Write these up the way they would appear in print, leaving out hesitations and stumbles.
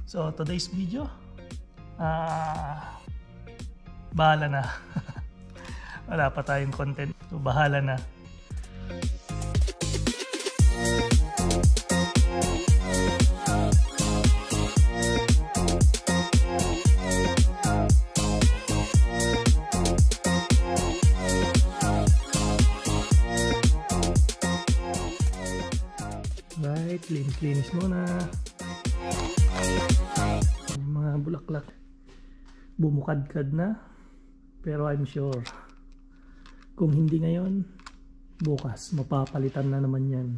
So today's video, bahala na. Wala pa tayong content, so bahala na. Right, linis muna. Mga bulaklak bumukadkad na, pero I'm sure kung hindi ngayon, bukas mapapalitan na naman yan.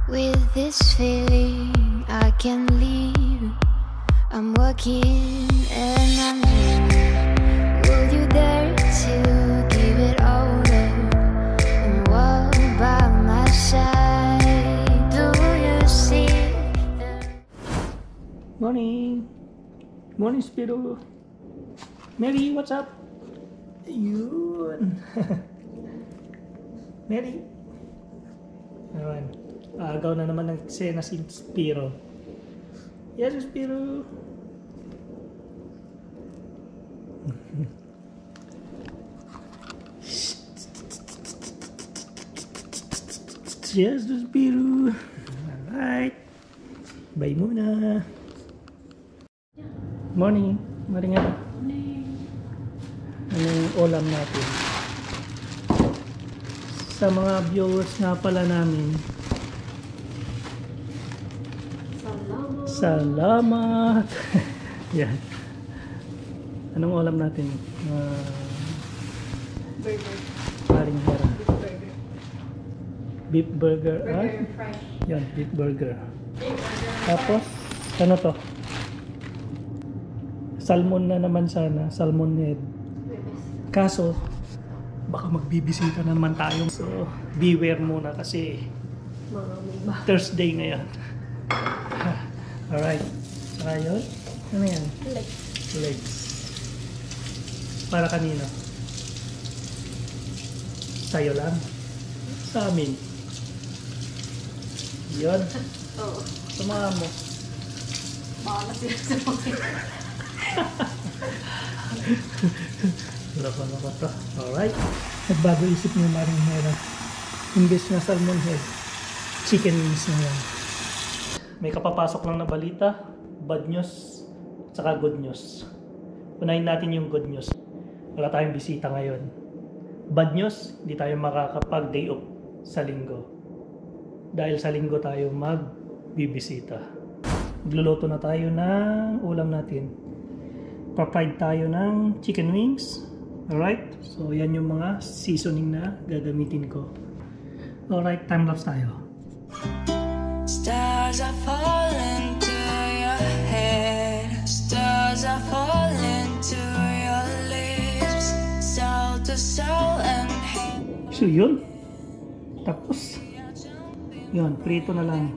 With this feeling I can leave. I'm working and I'm leaving. Will you dare to give it over and walk by my side? Do you see Morning! Morning, Spiro! Mary, what's up? Yun! Mary! Ayan. Agaw na naman ng eksena si Spiro. Yes, Spiro! Yes, Spiro! Alright! Bye muna! Morning! Morning nga. Anong ulam natin? Sa mga viewers nga pala namin, salamat! Yan. Anong ulam natin? Burger. Paring hera. Beef burger. Burger fry. Yan, beef burger. Tapos, ano to? Salmon na naman sana. Salmon head. Kaso, baka magbibisita na naman tayo. So, beware muna kasi Thursday ngayon. Alright. Saka yun? Ano yan? Legs. Para kanino? Sa'yo lang? Sa amin? Yun. Oo. Sumama mo. Baka sila sa mga. Loko to. Alright. Nagbago isip niyo maring hera. Imbes na salmon head, chicken wings na yan. May kapapasok lang na balita. Bad news. Tsaka good news. Unahin natin yung good news. Wala tayong bisita ngayon. Bad news, hindi tayo makakapag day off sa linggo. Dahil sa linggo tayo magbibisita. Magluluto na tayo ng ulam natin. Pa-fried tayo ng chicken wings. Alright? So, yan yung mga seasoning na gagamitin ko. Alright, time-lapse tayo. Stars are falling to your head. Stars are falling to your lips. Soul to soul and head. So, yun. Tapos, yun, prito na lang.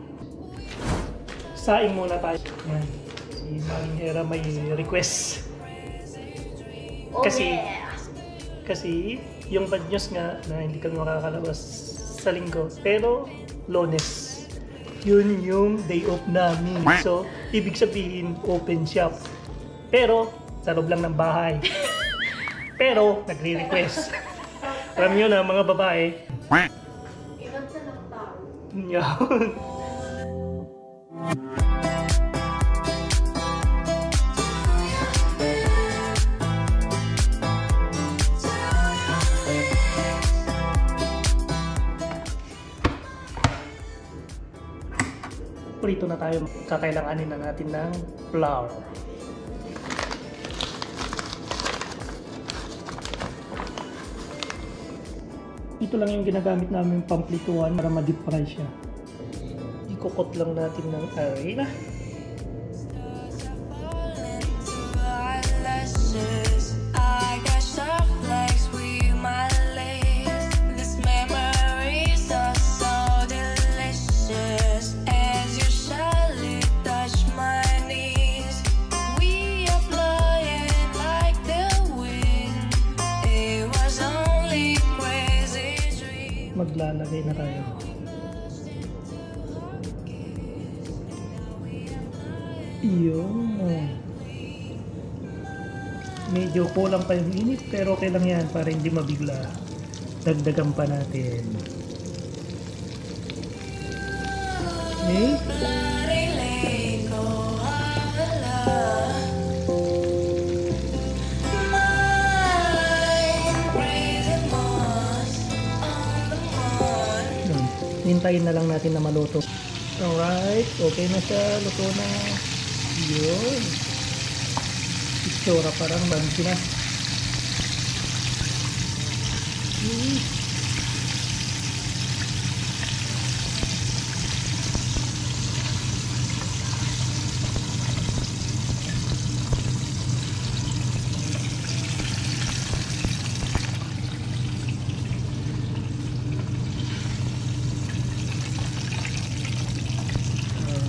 Saing muna tayo. Yan. Si Maring Hera may request. Kasi yung bad news nga na hindi kami makakalabas sa linggo, pero Lunes yun yung day off namin, so ibig sabihin open shop, pero sa loob lang ng bahay. Pero nagre-request. Alam nyo na mga babae, Ilan sa lang tao? yun. Prito na tayo. Kakailanganin na natin ng flour. Ito lang yung ginagamit namin pamplituan para ma-deep fry siya. Ikukot lang natin ng arena. maglalagay na tayo. Iyon. Medyo kulang pa yung init pero okay lang yan para hindi mabigla. Dagdagan pa natin. Okay. Yun. Hintayin na lang natin na maluto. Alright, okay na siya. Luto na. Yun. Itsura parang bansi na.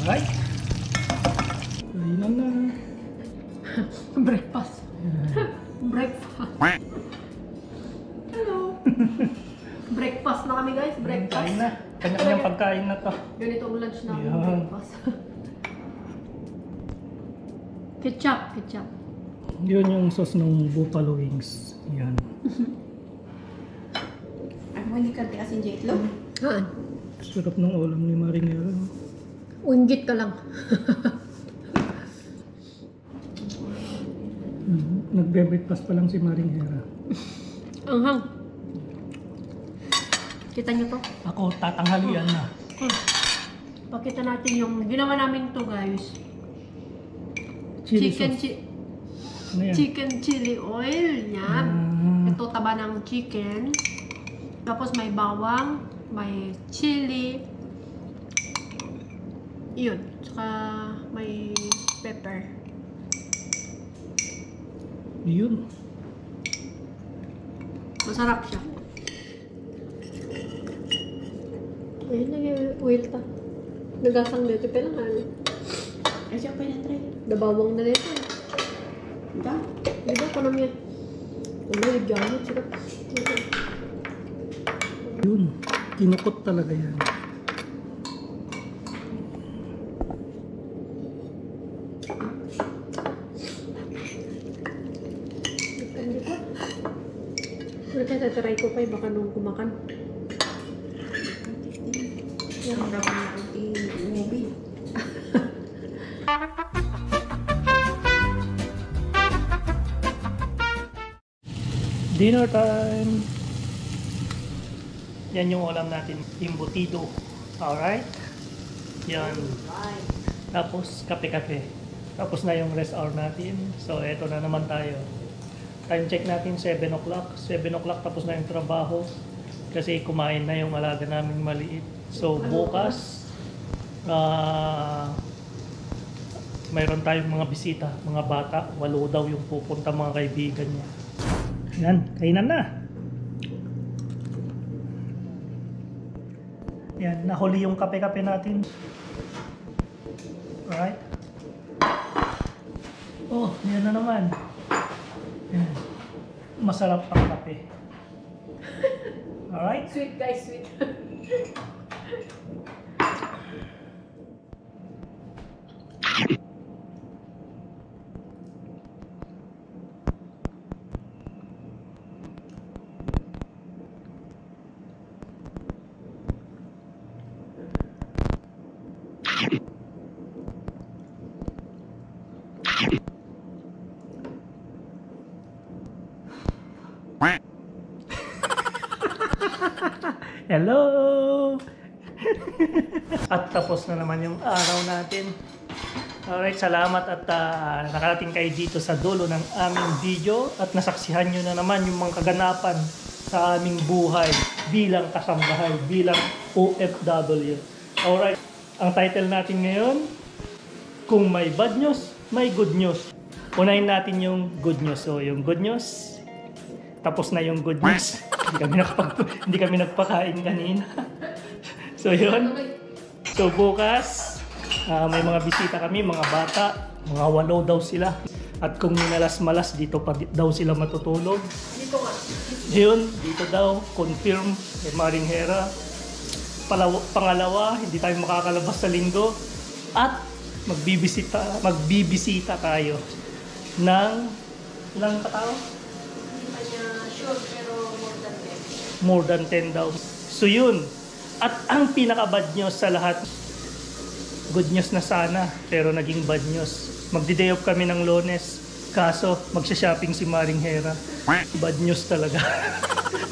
Alright. Kainan na. Breakfast. Breakfast. Hello. Breakfast na kami guys. Breakfast. Kain na. Kanya-kanyang pagkain na to. Ganito ang lunch namin. Yan. Breakfast. Ketchup. Ketchup. Yun yung sauce ng buffalo wings. Yan. Ang hindi ka asin jetlog. Haan. Sarap ng ulam ni Marinera. Unggit ka lang. Nagbe-breakfast pa lang si Marinera. Anghang. Kita nyo to? Ako, tatanghalian na. Pakita natin yung ginawa namin to guys. Chili Chicken sauce. Ano yan? chicken chili oil. Yan. Ah. Ito taba ng chicken. Tapos may bawang, may chili. Yun. Tsaka may pepper. Yun. Masarap siya. Ayun na yung oil ta. Nagasang dito pa lang ano. Ay, siya pa na-try. Dabawang na dito. Diba? Diba? Panam yan. Wala yung gamit. Sarap. Yun. Kinukot talaga yan. Depende pa. Pero tatataray ko pa eh. Baka nung kumakan. Yan, dapat na kunting movie. Dinner time! Yan yung ulam natin. Embutido. Alright? Yan. Tapos, kape-kape. Tapos na yung rest hour natin. So, eto na naman tayo. Time check natin, 7 o'clock. 7 o'clock tapos na yung trabaho. Kasi kumain na yung alaga namin maliit. So, bukas, mayroon tayong mga bisita, mga bata. 8 daw yung pupunta mga kaibigan niya. Yan, kainan na. Yan, nahuli yung kape-kape natin. Alright. Oh, yan na naman. Yan. Masarap ang kape. Alright. Sweet guys, sweet. Hello! At tapos na naman yung araw natin. Alright, salamat at nakarating kayo dito sa dulo ng aming video at nasaksihan nyo na naman yung mga kaganapan sa aming buhay bilang kasambahay, bilang OFW. Alright, ang title natin ngayon, kung may bad news, may good news. Unahin natin yung good news. So, yung good news, tapos na yung good news. Hindi kami nagpakain kanina. So, yun. So, bukas, may mga bisita kami, mga bata. Mga 8 daw sila. At kung minalas-malas, dito pa daw sila matutulog. Dito nga. Yun, dito daw, confirm kay Marinera. Pangalawa, hindi tayo makakalabas sa linggo. At magbibisita tayo ng ilang katao? Hindi pa niya sure, pero More than 10 daw. So yun. At ang pinaka-bad news sa lahat, good news na sana, pero naging bad news. Magdi-day off kami ng Lunes, kaso magsha-shopping si Maring Hera. Bad news talaga.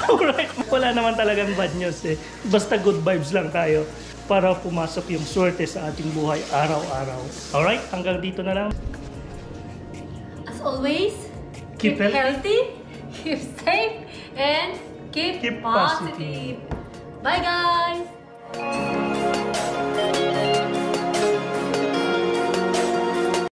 Alright, wala naman talagang bad news eh. Basta good vibes lang tayo para pumasok yung swerte sa ating buhay araw-araw. Alright, hanggang dito na lang. As always, Keep healthy, keep safe, and keep Keep positive. positive. Bye guys!